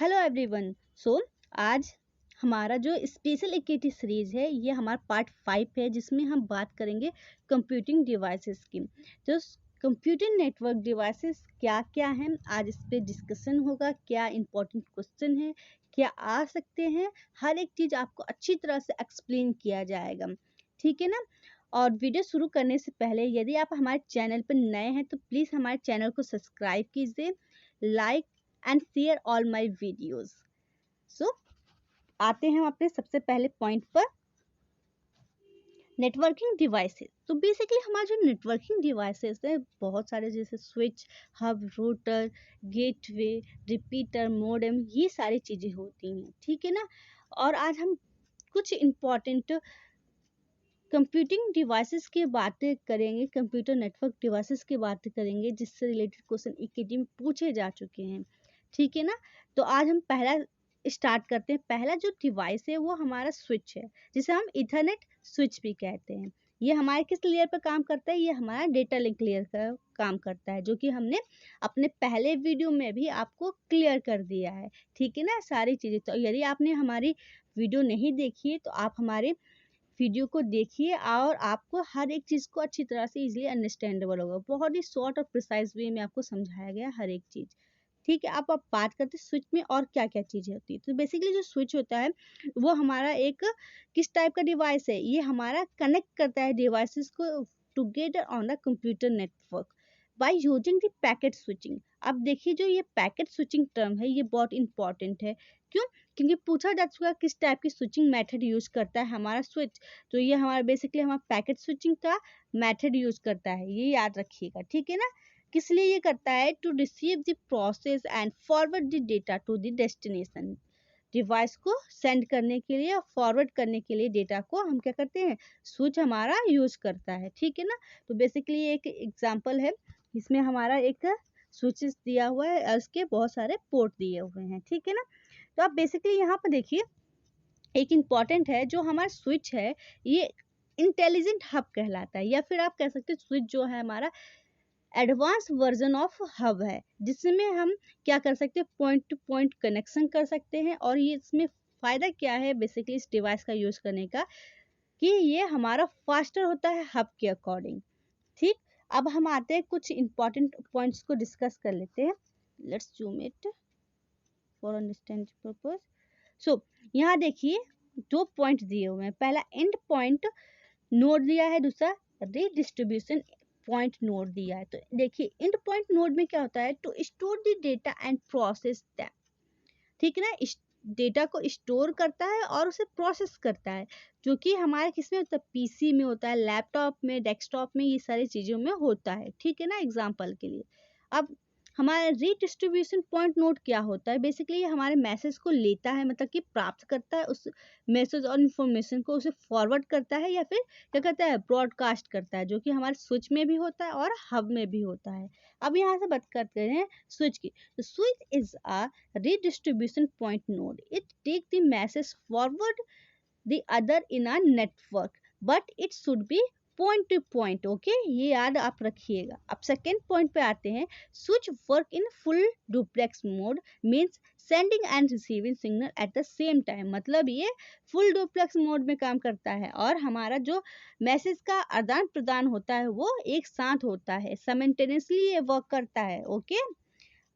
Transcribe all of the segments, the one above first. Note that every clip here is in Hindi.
Hello everyone. सो आज हमारा जो स्पेशल एक्टिविटी सीरीज है ये हमारा पार्ट 5 है, जिसमें हम बात करेंगे कंप्यूटिंग डिवाइसेस की। जो कंप्यूटर नेटवर्क डिवाइसेस क्या क्या हैं, आज इस पे डिस्कशन होगा। क्या इंपॉर्टेंट क्वेश्चन है, क्या आ सकते हैं, हर एक चीज़ आपको अच्छी तरह से एक्सप्लेन किया जाएगा, ठीक है ना। और वीडियो शुरू करने से पहले यदि आप हमारे चैनल पर नए हैं तो प्लीज़ हमारे चैनल को सब्सक्राइब कीजिए, like and share all my videos. So आते हैं हम अपने सबसे पहले पॉइंट पर, नेटवर्किंग डिवाइसेस। तो बेसिकली हमारे जो नेटवर्किंग डिवाइसेस है बहुत सारे, जैसे switch, hub, router, gateway, repeater, modem, ये सारी चीज़ें होती हैं, ठीक है ना। और आज हम कुछ इम्पॉर्टेंट कंप्यूटिंग डिवाइसेस की बातें करेंगे, कंप्यूटर नेटवर्क डिवाइसेस की बातें करेंगे, जिससे रिलेटेड क्वेश्चन ईकेटी में पूछे जा चुके हैं, ठीक है ना। तो आज हम पहला स्टार्ट करते हैं। पहला जो डिवाइस है वो हमारा स्विच है, जिसे हम इथरनेट स्विच भी कहते हैं। ये हमारे किस लेयर पर काम करता है, ये हमारा डेटा लिंक लेयर का काम करता है, जो कि हमने अपने पहले वीडियो में भी आपको क्लियर कर दिया है, ठीक है ना, सारी चीज़ें। तो यदि आपने हमारी वीडियो नहीं देखी है तो आप हमारे वीडियो को देखिए और आपको हर एक चीज़ को अच्छी तरह से इजीली अंडरस्टैंडेबल होगा। बहुत ही शॉर्ट और प्रिसाइज वे में आपको समझाया गया हर एक चीज़, ठीक है। आप बात करते हैं स्विच में और क्या क्या चीज़ें होती है। तो बेसिकली जो स्विच होता है वो हमारा एक किस टाइप का डिवाइस है, ये हमारा कनेक्ट करता है डिवाइसेस को together on the computer network by using the packet switching. अब देखिए, जो ये पैकेट स्विचिंग टर्म है ये बहुत इंपॉर्टेंट है। क्यों? क्योंकि पूछा जा चुका है किस टाइप की स्विचिंग मेथड यूज करता है हमारा स्विच। तो ये हमारा बेसिकली हमारा पैकेट स्विचिंग का मेथड यूज करता है, ये याद रखिएगा, ठीक है ना। किस लिए ये करता है? To receive the process and forward the data to the destination. Device को सेंड करने के लिए और फॉरवर्ड करने के लिए डेटा को हम क्या करते हैं, स्विच हमारा यूज करता है, ठीक है ना। तो बेसिकली एक एग्जांपल है, इसमें हमारा एक स्विचेस दिया हुआ है और उसके बहुत सारे पोर्ट दिए हुए हैं, ठीक है ना। तो आप बेसिकली यहाँ पर देखिए, एक इम्पॉर्टेंट है जो हमारा स्विच है, ये इंटेलिजेंट हब कहलाता है, या फिर आप कह सकते हैं स्विच जो है हमारा एडवांस वर्जन ऑफ हब है, जिसमें हम क्या कर सकते हैं, पॉइंट टू पॉइंट कनेक्शन कर सकते हैं। और ये इसमें फ़ायदा क्या है बेसिकली इस डिवाइस का यूज़ करने का, कि ये हमारा फास्टर होता है हब के अकॉर्डिंग, ठीक। अब हम आते हैं कुछ इंपॉर्टेंट पॉइंट्स को डिस्कस कर लेते हैं। Let's zoom it for understanding purpose. So यहाँ देखिए, दो पॉइंट दिए हुए हैं। पहला एंड पॉइंट नोड दिया है, दूसरा रीडिस्ट्रीब्यूशन पॉइंट नोड दिया है। तो देखिए, एंड पॉइंट नोड में क्या होता है, to store the data and process them, ठीक है ना। इस डेटा को स्टोर करता है और उसे प्रोसेस करता है, जो कि हमारे किस में होता है, पीसी में होता है, लैपटॉप में, डेस्कटॉप में, ये सारी चीज़ों में होता है, ठीक है ना, एग्जाम्पल के लिए। अब हमारा रीडिस्ट्रीब्यूशन पॉइंट नोड क्या होता है, बेसिकली ये हमारे मैसेज को लेता है, मतलब कि प्राप्त करता है उस मैसेज और इन्फॉर्मेशन को, उसे फॉरवर्ड करता है या फिर क्या करता है, ब्रॉडकास्ट करता है, जो कि हमारे स्विच में भी होता है और हब में भी होता है। अब यहाँ से बात करते हैं स्विच की। तो switch is a redistribution point node. It take the message forward the other in a network, but it should be point to point. Okay, ये याद आप रखिएगा। अब सेकेंड पॉइंट पे आते हैं। Switch work in full duplex mode, means sending end receiving signal at the same time. मतलब ये फुल डुप्लेक्स मोड में काम करता है और हमारा जो मैसेज का आदान प्रदान होता है वो एक साथ होता है, साइमल्टेनियसली ये वर्क करता है, ओके।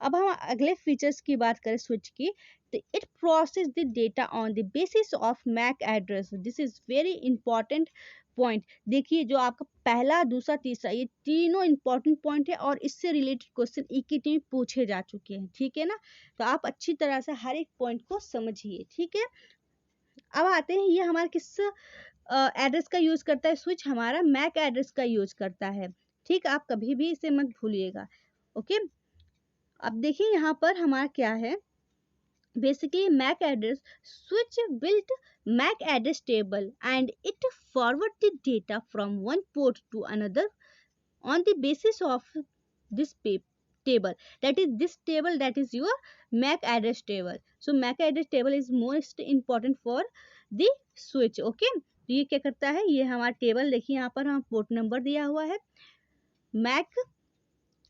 अब हम अगले फीचर्स की बात करें स्विच की, तो it process the data on the basis of MAC address. This is very important point. देखिए, जो आपका पहला, दूसरा, तीसरा, ये तीनों इंपॉर्टेंट पॉइंट है और इससे रिलेटेड क्वेश्चन ईकेटी में पूछे जा चुके हैं, ठीक है ना। तो आप अच्छी तरह से हर एक पॉइंट को समझिए, ठीक है। अब आते हैं, ये हमारा किस एड्रेस का यूज करता है, स्विच हमारा मैक एड्रेस का यूज करता है, ठीक। आप कभी भी इसे मत भूलिएगा, ओके। अब देखिए यहाँ पर हमारा क्या है, basically MAC address, switch built MAC address table and it forward the data from one port to another on the basis of this table, that is this table, that is your MAC address table. So MAC address table is most important for the switch, okay। तो ये क्या करता है, ये हमारा टेबल देखिए, यहाँ पर हम पोर्ट नंबर दिया हुआ है, MAC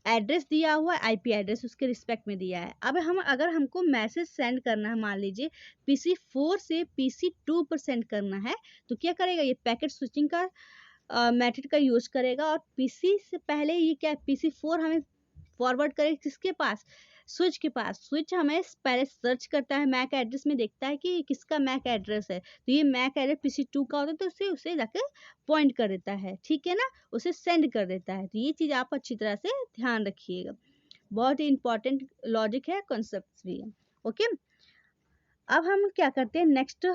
एड्रेस दिया हुआ है, आईपी एड्रेस उसके रिस्पेक्ट में दिया है। अब हम अगर हमको मैसेज सेंड करना है, मान लीजिए PC4 से PC2 पर सेंड करना है, तो क्या करेगा, ये पैकेट स्विचिंग का मेथड का यूज करेगा। और पीसी से पहले ये क्या है, PC4 हमें फॉरवर्ड करेगा किसके पास, स्विच के पास। स्विच हमें पहले सर्च करता है मैक एड्रेस में, देखता है कि किसका मैक एड्रेस है, तो ये मैक एड्रेस PC2 का होता है, तो उसे जाके पॉइंट कर देता है, ठीक है ना, उसे सेंड कर देता है। तो ये चीज आप अच्छी तरह से ध्यान रखिएगा, बहुत ही इंपॉर्टेंट लॉजिक है, कॉन्सेप्ट भी है। ओके, अब हम क्या करते हैं, नेक्स्ट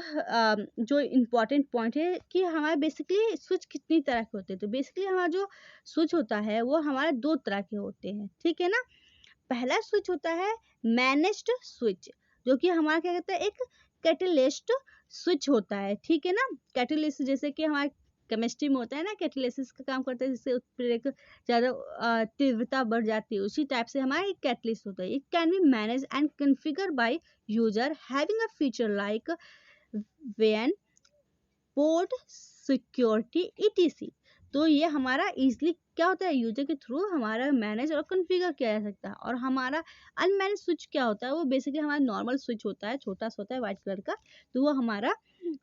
जो इम्पोर्टेंट पॉइंट है कि हमारे बेसिकली स्विच कितनी तरह के होते हैं। तो बेसिकली हमारा जो स्विच होता है वो हमारे दो तरह के होते हैं, ठीक है ना। पहला स्विच होता है मैनेज्ड स्विच, जो कि हमारा क्या कहता है, एक कैटलिस्ट स्विच होता है, ठीक है ना। कैटलिस्ट जैसे कि हमारे केमिस्ट्री में होता है ना, कैटलिसिस का काम करता है, जिससे उत्प्रेरक ज़्यादा तीव्रता बढ़ जाती है, उसी टाइप से हमारा एक कैटलिस्ट होता है। It can be manage and configure by user having a feature like when port security ETC। तो ये हमारा इजीली क्या होता है, यूजर के थ्रू हमारा मैनेज और कॉन्फ़िगर किया जा सकता है। और हमारा अनमैनेज स्विच क्या होता है, वो बेसिकली हमारा नॉर्मल स्विच होता है, छोटा सा होता है व्हाइट कलर का, तो वो हमारा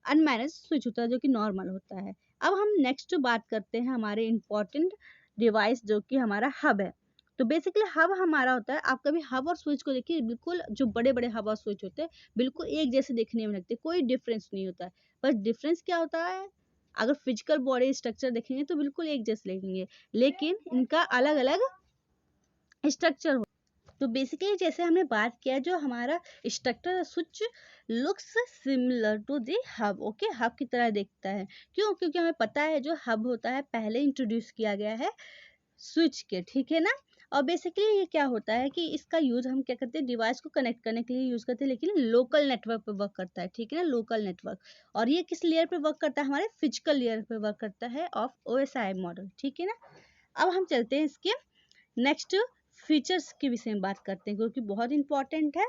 अनमैनेज स्विच होता है, जो कि नॉर्मल होता है। अब हम नेक्स्ट बात करते हैं हमारे इम्पोर्टेंट डिवाइस, जो कि हमारा हब है। तो बेसिकली हब हमारा होता है, आप कभी हब और स्विच को देखिए, बिल्कुल जो बड़े बड़े हब और स्विच होते हैं बिल्कुल एक जैसे देखने में लगते हैं, कोई डिफरेंस नहीं होता है। पर डिफरेंस क्या होता है, अगर फिजिकल बॉडी स्ट्रक्चर देखेंगे तो बिल्कुल एक जैसे लगेंगे, लेकिन इनका अलग अलग स्ट्रक्चर हो। तो बेसिकली जैसे हमने बात किया, जो हमारा structure switch looks similar to the hub. Okay, hub की तरह दिखता है, क्यों, क्योंकि हमें पता है जो हब होता है पहले इंट्रोड्यूस किया गया है स्विच के, ठीक है ना। और बेसिकली ये क्या होता है कि इसका यूज हम क्या करते हैं, डिवाइस को कनेक्ट करने के लिए यूज करते हैं, लेकिन लोकल नेटवर्क पे वर्क करता है, ठीक है ना, लोकल नेटवर्क। और ये किस लेयर पे वर्क करता है, हमारे फिजिकल लेयर पे वर्क करता है ऑफ OSI मॉडल, ठीक है ना। अब हम चलते हैं इसके नेक्स्ट फीचर्स के विषय में बात करते हैं, क्योंकि बहुत इंपॉर्टेंट है।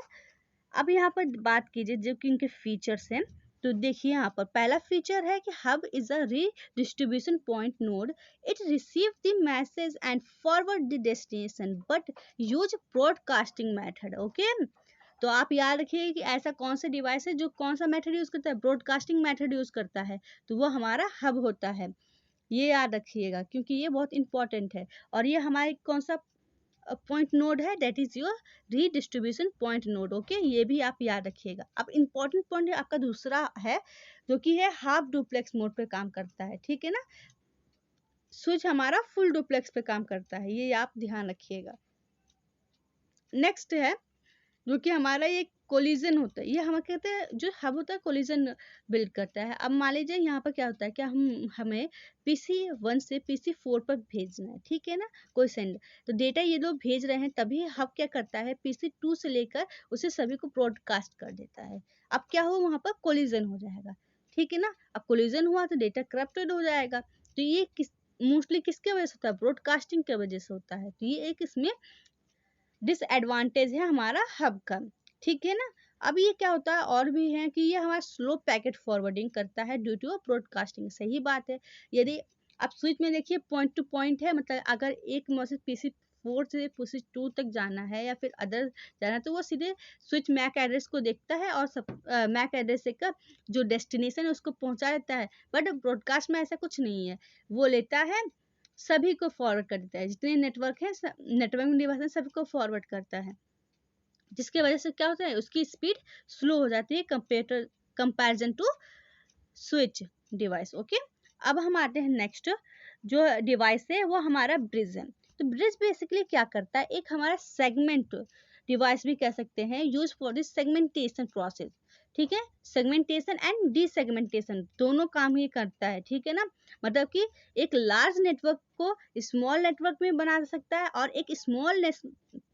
अब यहाँ पर बात कीजिए जो कि इनके फीचर्स हैं। तो देखिए यहाँ पर पहला फीचर है कि hub is a redistribution point node. It receive the message and forward the destination but use broadcasting method. Okay, तो आप याद रखिए कि ऐसा कौन सा डिवाइस है जो कौन सा मेथड यूज करता है, ब्रॉडकास्टिंग मेथड यूज करता है, तो वो हमारा हब होता है। ये याद रखिएगा क्योंकि ये बहुत इंपॉर्टेंट है। और ये हमारे कौन सा पॉइंट नोड है, that is your redistribution point node. Okay, ये भी आप याद रखिएगा। अब इंपॉर्टेंट पॉइंट आपका दूसरा है, जो कि है हाफ डुप्लेक्स मोड पे काम करता है, ठीक है ना। स्विच हमारा फुल डुप्लेक्स पे काम करता है, ये आप ध्यान रखिएगा। नेक्स्ट है जो कि हमारा ये कोलिजन होता है, ये हम कहते हैं जो हब होता है कोलिजन बिल्ड करता है। अब मान लीजिए यहाँ पर क्या होता है, क्या हमें PC1 से PC4 पर भेजना है, ठीक है ना, कोई सेंड, तो डेटा ये लोग भेज रहे हैं, तभी हब क्या करता है, PC2 से लेकर उसे सभी को ब्रॉडकास्ट कर देता है। अब क्या हो, वहाँ पर कोलिजन हो जाएगा, ठीक है ना। अब कोलिजन हुआ तो डेटा करप्टेड हो जाएगा। तो ये मोस्टली किसके वजह से होता है, ब्रॉडकास्टिंग की वजह से होता है। तो ये एक इसमें डिसएडवांटेज है हमारा हब का, ठीक है ना। अब ये क्या होता है, और भी है कि ये हमारा स्लो पैकेट फॉरवर्डिंग करता है ड्यू टू ब्रॉडकास्टिंग। सही बात है, यदि आप स्विच में देखिए पॉइंट टू पॉइंट है, मतलब अगर एक मैसेज PC4 से PC2 तक जाना है या फिर अदर जाना है, तो वो सीधे स्विच मैक एड्रेस को देखता है और सब मैक एड्रेस से का जो डेस्टिनेशन है उसको पहुंचा देता है। बट ब्रॉडकास्ट में ऐसा कुछ नहीं है, वो लेता है सभी को फॉरवर्ड कर देता है, जितने नेटवर्क है नेटवर्क डिवाइस है सभी को फॉरवर्ड करता है, जिसकी वजह से क्या होता है, उसकी स्पीड स्लो हो जाती है comparison to switch device. Okay, अब हम आते हैं नेक्स्ट जो डिवाइस है वो हमारा ब्रिज है। तो ब्रिज बेसिकली क्या करता है, एक हमारा सेगमेंट डिवाइस भी कह सकते हैं, use for this segmentation process, ठीक है। सेगमेंटेशन एंड डीसेगमेंटेशन दोनों काम ये करता है, ठीक है ना। मतलब कि एक लार्ज नेटवर्क को स्मॉल नेटवर्क में बना सकता है, और एक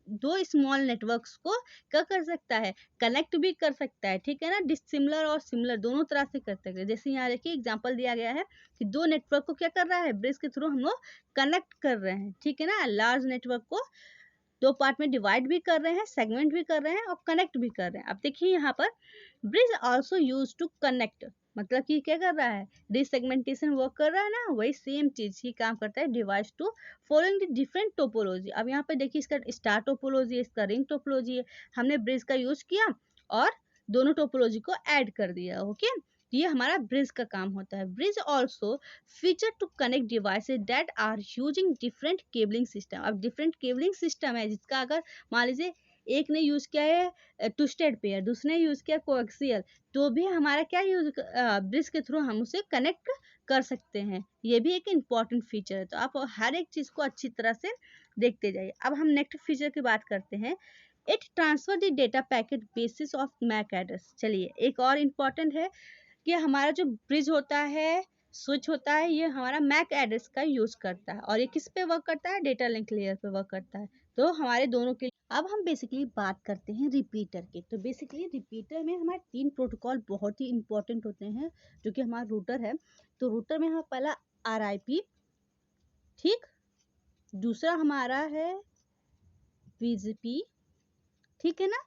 दो स्मॉल नेटवर्क्स को क्या कर सकता है, कनेक्ट भी कर सकता है, ठीक है ना। डिसिमिलर और सिमिलर दोनों तरह से कर सकते हैं। जैसे यहाँ देखिए एग्जांपल दिया गया है कि दो नेटवर्क को क्या कर रहा है, ब्रिज के थ्रू हम लोग कनेक्ट कर रहे हैं, ठीक है ना। लार्ज नेटवर्क को दो पार्ट में डिवाइड भी कर रहे हैं, सेगमेंट भी कर रहे हैं और कनेक्ट भी कर रहे हैं। अब देखिए यहाँ पर bridge also use to connect मतलब कि क्या कर रहा है, डिसेगमेंटेशन वर्क कर रहा है ना, वही सेम चीज ही काम करता है device to following the different topology. अब यहाँ पे देखिए इसका स्टार टोपोलॉजी है, इसका रिंग टोपोलॉजी है, हमने ब्रिज का यूज किया और दोनों टोपोलॉजी को ऐड कर दिया। ओके, ये हमारा ब्रिज का काम होता है। Bridge also feature to connect devices that are using different cabling system. अब डिफरेंट केबलिंग सिस्टम है जिसका अगर मान लीजिए एक ने यूज किया है ट्विस्टेड पेयर, दूसरे ने यूज किया कोएक्सियल, तो भी हमारा क्या यूज ब्रिज के थ्रू हम उसे कनेक्ट कर सकते हैं। ये भी एक इम्पॉर्टेंट फीचर है, तो आप हर एक चीज को अच्छी तरह से देखते जाइए। अब हम नेक्स्ट फीचर की बात करते हैं, it transfer the data packet basis of MAC address. चलिए एक और इम्पॉर्टेंट है कि हमारा जो ब्रिज होता है, स्विच होता है, ये हमारा मैक एड्रेस का यूज करता है और ये किस पे वर्क करता है, डेटा लिंक लेयर पे वर्क करता है। तो हमारे दोनों के, अब हम बेसिकली बात करते हैं रिपीटर की। तो बेसिकली रिपीटर में हमारे 3 प्रोटोकॉल बहुत ही इंपॉर्टेंट होते हैं जो कि हमारा रूटर है। तो रूटर में हमारा पहला RIP, ठीक, दूसरा हमारा है BGP, ठीक है ना,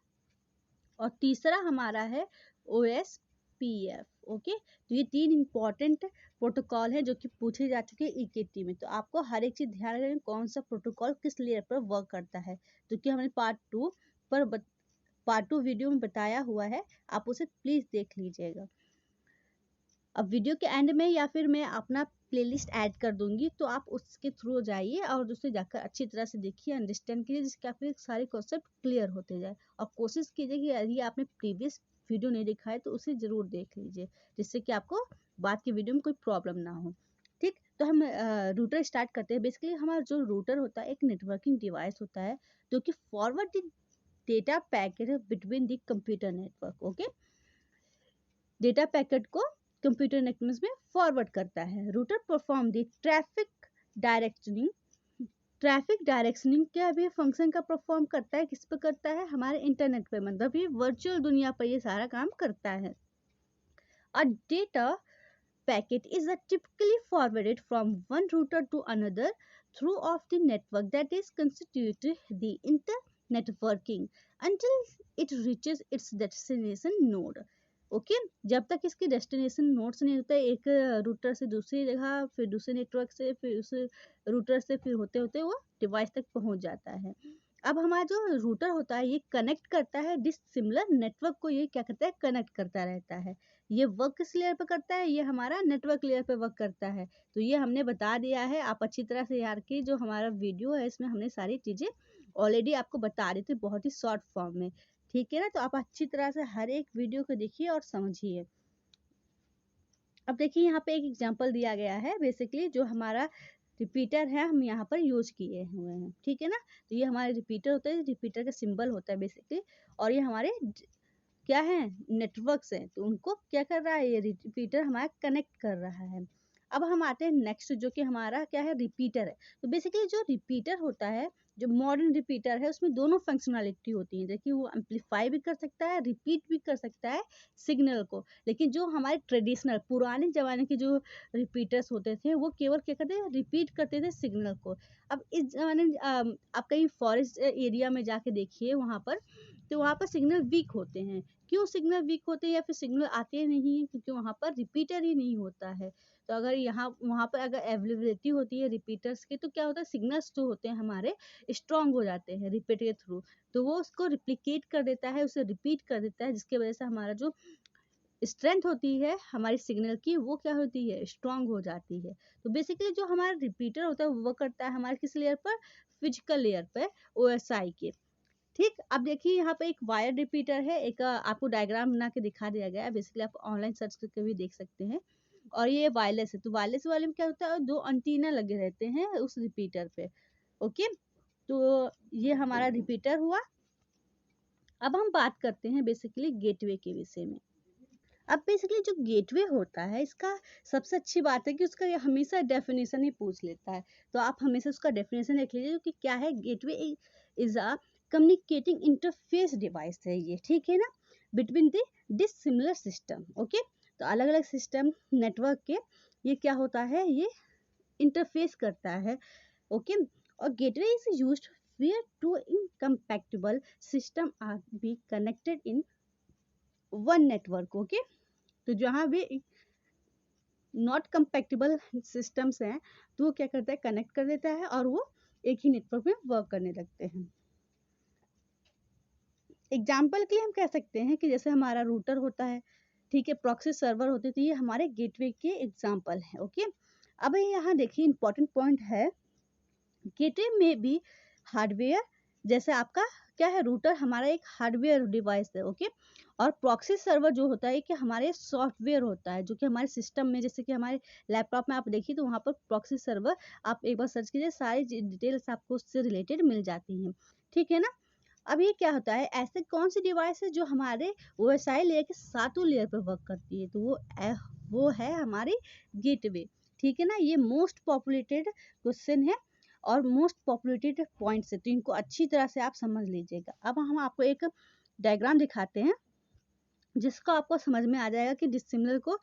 और तीसरा हमारा है OSPF। ओके, तो ये 3 इंपॉर्टेंट प्रोटोकॉल है जो कि पूछे जा चुके हैं EKT में। तो आपको हर एक चीज ध्यान रखना कौन सा प्रोटोकॉल किस लेयर पर वर्क करता है, जो कि हमने पार्ट 2 वीडियो में बताया हुआ है, आप उसे प्लीज देख लीजिएगा। अब वीडियो के एंड में या फिर मैं अपना प्लेलिस्ट ऐड कर दूंगी, तो आप उसके थ्रू जाइए और उसे जाकर अच्छी तरह से देखिए, अंडरस्टैंड कीजिए, जिसके आपके सारे कॉन्सेप्ट क्लियर होते जाए। और कोशिश कीजिए कि यदि आपने प्रीवियस वीडियो नहीं देखा है तो उसे जरूर देख लीजिए, जिससे कि आपको बाद की वीडियो में कोई प्रॉब्लम ना हो। ठीक, तो हम रूटर स्टार्ट करते हैं। बेसिकली हमारा जो रूटर होता है एक नेटवर्किंग डिवाइस होता है जो कि forward the data packet between the computer network. Okay, data packet को कंप्यूटर नेटवर्क में फॉरवर्ड करता है। रूटर परफॉर्म द डायरेक्शनिंग ट्रैफिक डायरेक्शनिंग क्या भी फंक्शन का परफॉर्म करता है, किस पे करता है, हमारे इंटरनेट पे, मतलब ये वर्चुअल दुनिया पर ये सारा काम करता है। A data packet is typically forwarded from one router to another through of the network that is constituted the internetworking until it reaches its destination node. Okay, जब तक इसके डेस्टिनेशन नोड्स नहीं होता, एक रूटर से दूसरी जगह, फिर दूसरे नेटवर्क से, फिर उस रूटर से, फिर होते होते वो डिवाइस तक पहुंच जाता है। अब हमारा जो रूटर होता है ये कनेक्ट करता है डिसिमिलर नेटवर्क को, ये क्या करता है, कनेक्ट करता रहता है। ये वर्क किस लेयर पे करता है, ये हमारा नेटवर्क लेयर पे वर्क करता है। तो ये हमने बता दिया है, आप अच्छी तरह से यार की जो हमारा वीडियो है इसमें हमने सारी चीजें ऑलरेडी आपको बता रहे थे बहुत ही शॉर्ट फॉर्म में, ठीक है ना। तो आप अच्छी तरह से हर एक वीडियो को देखिए और समझिए। अब देखिए यहाँ पे एक एग्जांपल दिया गया है, बेसिकली जो हमारा रिपीटर है हम यहाँ पर यूज किए हुए हैं, ठीक है ना। तो ये हमारे रिपीटर होता है, रिपीटर का सिंबल होता है बेसिकली, और ये हमारे क्या है, नेटवर्क्स हैं, तो उनको क्या कर रहा है, ये रिपीटर हमारा कनेक्ट कर रहा है। अब हम आते हैं नेक्स्ट जो कि हमारा क्या है, रिपीटर है। तो बेसिकली जो रिपीटर होता है, जो मॉडर्न रिपीटर है, उसमें दोनों फंक्शनलिटी होती है। देखिए वो एम्पलीफाई भी कर सकता है, रिपीट भी कर सकता है सिग्नल को। लेकिन जो हमारे ट्रेडिशनल पुराने जमाने के जो रिपीटर्स होते थे वो केवल क्या करते थे, रिपीट करते थे सिग्नल को। अब इस जमाने में आप कहीं फॉरेस्ट एरिया में जाके देखिए, वहाँ पर तो वहाँ पर सिग्नल वीक होते हैं। क्यों सिग्नल वीक होते हैं या फिर सिग्नल आते नहीं है, क्योंकि वहाँ पर रिपीटर ही नहीं होता है। तो अगर यहाँ वहाँ पर अगर अवेलेबिलिटी होती है रिपीटर्स की, तो क्या होता है, सिग्नल्स जो होते हैं हमारे स्ट्रॉन्ग हो जाते हैं रिपीट के थ्रू, तो वो उसको रिप्लिकेट कर देता है, उसे रिपीट कर देता है, जिसकी वजह से हमारा जो स्ट्रेंथ होती है हमारी सिग्नल की वो क्या होती है, स्ट्रांग हो जाती है। तो बेसिकली जो हमारा रिपीटर होता है वो करता है हमारे किस लेयर पर, फिजिकल लेयर पर, OSI के। ठीक, अब देखिए यहाँ पे एक वायर रिपीटर है, एक आपको डायग्राम बना के दिखा दिया गया है, बेसिकली आप ऑनलाइन सर्च करके भी देख सकते हैं। और ये वायरलेस है, तो वायरलेस वाले में क्या होता है, 2 एंटीना लगे रहते हैं उस रिपीटर पे। ओके, तो ये हमारा रिपीटर हुआ। अब हम बात करते हैं बेसिकली गेटवे के विषय में। अब बेसिकली जो गेटवे होता है, इसका सबसे अच्छी बात है कि उसका ये हमेशा डेफिनेशन ही पूछ लेता है। तो आप हमेशा उसका डेफिनेशन देख लीजिए कि क्या है। Gateway is a communicating interface device है ये, ठीक है ना, between the dissimilar system. Okay, तो अलग अलग सिस्टम नेटवर्क के ये क्या होता है, ये इंटरफेस करता है। ओके, और gateway is used where two incompatible system are be connected in one network। Okay, तो जहाँ भी नॉट कंपैटिबल सिस्टम्स हैं, तो वो क्या करता है, कनेक्ट कर देता है और वो एक ही नेटवर्क में वर्क करने लगते हैं। एग्जाम्पल के लिए हम कह सकते हैं कि जैसे हमारा रूटर होता है, ठीक है, प्रॉक्सी सर्वर होते हैं, तो ये हमारे गेटवे के एग्जाम्पल हैं। ओके, अब यहाँ देखिए इंपॉर्टेंट पॉइंट है, गेटवे में भी हार्डवेयर, जैसे आपका क्या है, रूटर हमारा एक हार्डवेयर डिवाइस है। ओके, और प्रॉक्सी सर्वर जो होता है कि हमारे सॉफ्टवेयर होता है, जो कि हमारे सिस्टम में, जैसे कि हमारे लैपटॉप में आप देखिए तो वहाँ पर प्रॉक्सी सर्वर, आप एक बार सर्च कीजिए, सारी डिटेल्स आपको उससे रिलेटेड मिल जाती हैं। ठीक है ना। अब ये क्या होता है, ऐसे कौन सी डिवाइस है जो हमारे ओएसआई लेयर के सातों लेयर पर वर्क करती है, तो वो है हमारी गेटवे। ठीक है ना। ये मोस्ट पॉपुलेटेड क्वेश्चन है और मोस्ट पॉपुलेटेड पॉइंट्स है, तो इनको अच्छी तरह से आप समझ लीजिएगा। अब हम आपको एक डायग्राम दिखाते हैं जिसको आपको समझ में आ जाएगा कि डिसिमिलर को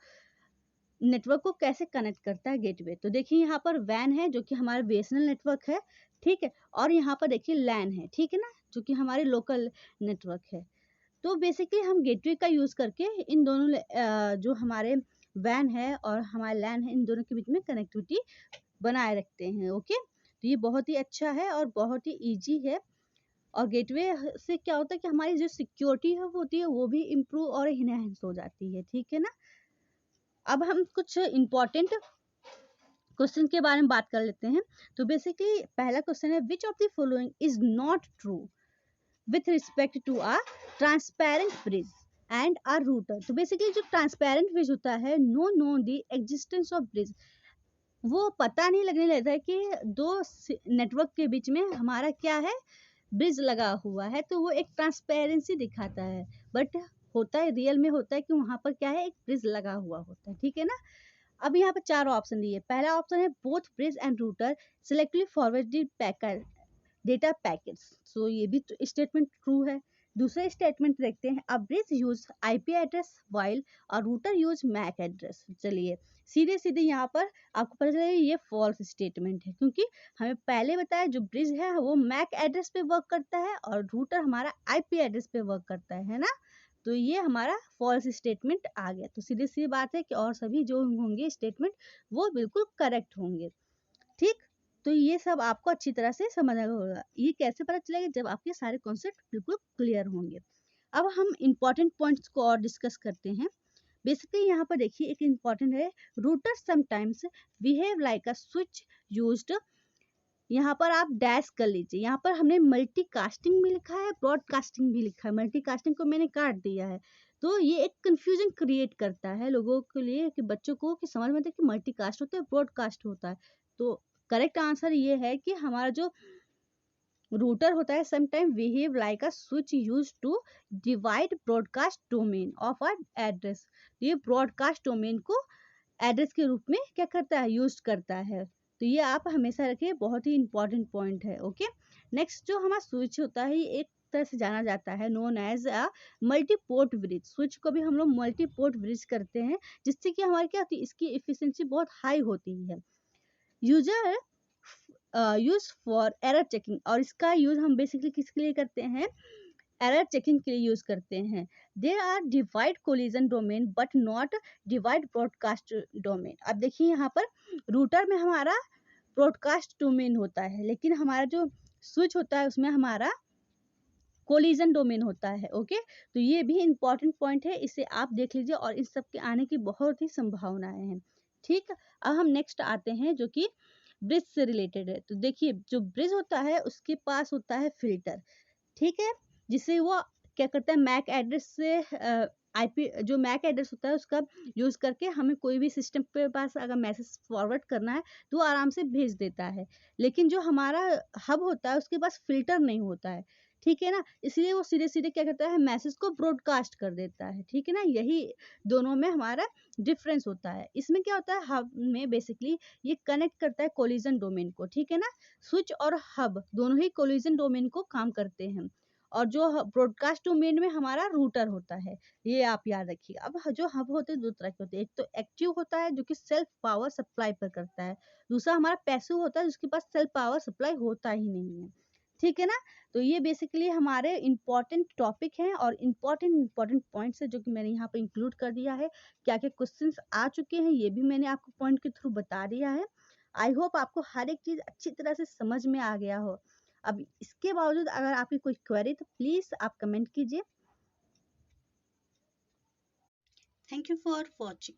नेटवर्क को कैसे कनेक्ट करता है गेटवे। तो देखिए यहाँ पर वैन है जो कि हमारा बीएसएनएल नेटवर्क है, ठीक है, और यहाँ पर देखिए लैन है, ठीक है ना, जो कि हमारे लोकल नेटवर्क है। तो बेसिकली हम गेटवे का यूज़ करके इन दोनों जो हमारे वैन है और हमारे लैन है, इन दोनों के बीच में कनेक्टिविटी बनाए रखते हैं। ओके, तो ये बहुत ही अच्छा है और बहुत ही ईजी है। और गेटवे से क्या होता है कि हमारी जो सिक्योरिटी है वो होती है, वो भी इम्प्रूव और इनहेंस हो जाती है। ठीक है ना। अब हम कुछ इम्पोर्टेंट क्वेश्चन के बारे में बात कर लेते हैं। तो बेसिकली पहला क्वेश्चन है, which of the following is not true with respect to a transparent bridge and a router. तो बेसिकली जो ट्रांसपेरेंट ब्रिज होता है, no no the existence of bridge, वो पता नहीं लगने लगता है कि दो नेटवर्क के बीच में हमारा क्या है, ब्रिज लगा हुआ है, तो वो एक ट्रांसपेरेंसी दिखाता है। बट होता है, रियल में होता है कि वहां पर क्या है, एक ब्रिज लगा हुआ होता है। ठीक है ना। अब यहाँ पर चार ऑप्शन दिए। पहला ऑप्शन है, both bridge and router selectively forwarded packet data packets, so ये भी स्टेटमेंट ट्रू है। दूसरा स्टेटमेंट देखते हैं, अब bridge use IP address while और रूटर यूज मैक एड्रेस। चलिए सीधे सीधे यहाँ पर आपको पता चलेगा ये फॉल्स स्टेटमेंट है, क्योंकि हमें पहले बताया जो ब्रिज है वो मैक एड्रेस पे वर्क करता है और रूटर हमारा आईपी एड्रेस पे वर्क करता है ना। तो ये हमारा फॉल्स स्टेटमेंट आ गया। तो सीधी सी बात है कि और सभी जो होंगे स्टेटमेंट वो बिल्कुल करेक्ट होंगे। ठीक, तो ये सब आपको अच्छी तरह से समझना होगा। ये कैसे पता चलेगा, जब आपके सारे कॉन्सेप्ट बिल्कुल क्लियर होंगे। अब हम इंपॉर्टेंट पॉइंट्स को और डिस्कस करते हैं। बेसिकली यहाँ पर देखिए एक इंपॉर्टेंट है, router sometimes behave like a switch used. यहाँ पर आप डैश कर लीजिए, यहाँ पर हमने मल्टीकास्टिंग भी लिखा है, ब्रॉडकास्टिंग भी लिखा है। मल्टीकास्टिंग को मैंने काट दिया है, तो ये एक कंफ्यूजन क्रिएट करता है लोगों के लिए, कि बच्चों को कि समझ में आता है कि मल्टीकास्ट होता है, ब्रॉडकास्ट होता है। तो करेक्ट आंसर ये है कि हमारा जो रूटर होता है sometime behave like a switch use to divide broadcast domain of a address. ये ब्रॉडकास्ट डोमेन को एड्रेस के रूप में क्या करता है, यूज करता है। तो ये आप हमेशा रखिए, बहुत ही इंपॉर्टेंट पॉइंट है। ओके, नेक्स्ट जो हमारा स्विच होता है, ये एक तरह से जाना जाता है known as a multiport bridge. Switch को भी हम लोग मल्टीपोर्ट ब्रिज करते हैं, जिससे कि हमारी क्या होती है, इसकी एफिशिएंसी बहुत हाई होती है। User use for error checking, और इसका यूज हम बेसिकली किसके लिए करते हैं, एरर चेकिंग के लिए यूज करते हैं। There are divide collision domain but not divide broadcast domain. अब देखिए यहाँ पर रूटर में हमारा ब्रॉडकास्ट डोमेन होता है, लेकिन हमारा जो स्विच होता है उसमें हमारा कोलिजन डोमेन होता है। ओके, तो ये भी इंपॉर्टेंट पॉइंट है, इसे आप देख लीजिए, और इस सब के आने की बहुत ही संभावनाएं हैं। ठीक, अब हम नेक्स्ट आते हैं जो कि ब्रिज से रिलेटेड है। तो देखिए जो ब्रिज होता है उसके पास होता है फिल्टर, ठीक है, जिसे वो क्या करता है, मैक एड्रेस से आईपी, जो मैक एड्रेस होता है उसका यूज करके हमें कोई भी सिस्टम पे पास अगर मैसेज फॉरवर्ड करना है तो वो आराम से भेज देता है। लेकिन जो हमारा हब होता है उसके पास फिल्टर नहीं होता है, ठीक है ना, इसलिए वो सीधे सीधे क्या करता है, मैसेज को ब्रॉडकास्ट कर देता है। ठीक है ना, यही दोनों में हमारा डिफरेंस होता है। इसमें क्या होता है, हब में बेसिकली ये कनेक्ट करता है कोलिजन डोमेन को। ठीक है ना, स्विच और हब दोनों ही कोलिजन डोमेन को काम करते हैं, और जो ब्रॉडकास्ट डोमेन में हमारा रूटर होता है, ये आप याद रखिए। अब जो हब होते हैं दो तरह के होते हैं, एक तो एक्टिव होता है जो कि सेल्फ पावर सप्लाई पर करता है, दूसरा हमारा पैसिव होता है जिसके पास सेल्फ पावर सप्लाई होता ही नहीं है। ठीक है ना? तो ये बेसिकली हमारे इम्पोर्टेंट टॉपिक हैं और इम्पोर्टेंट पॉइंट्स हैं जो कि मैंने यहाँ पे इंक्लूड कर दिया है। क्या-क्या क्वेश्चंस आ चुके हैं ये भी मैंने आपको पॉइंट के थ्रू बता दिया है। आई होप आपको हर एक चीज़ अच्छी तरह से समझ में आ गया हो। अब इसके बावजूद अगर आपकी कोई क्वेरी तो प्लीज़ आप कमेंट कीजिए। Thank you for watching.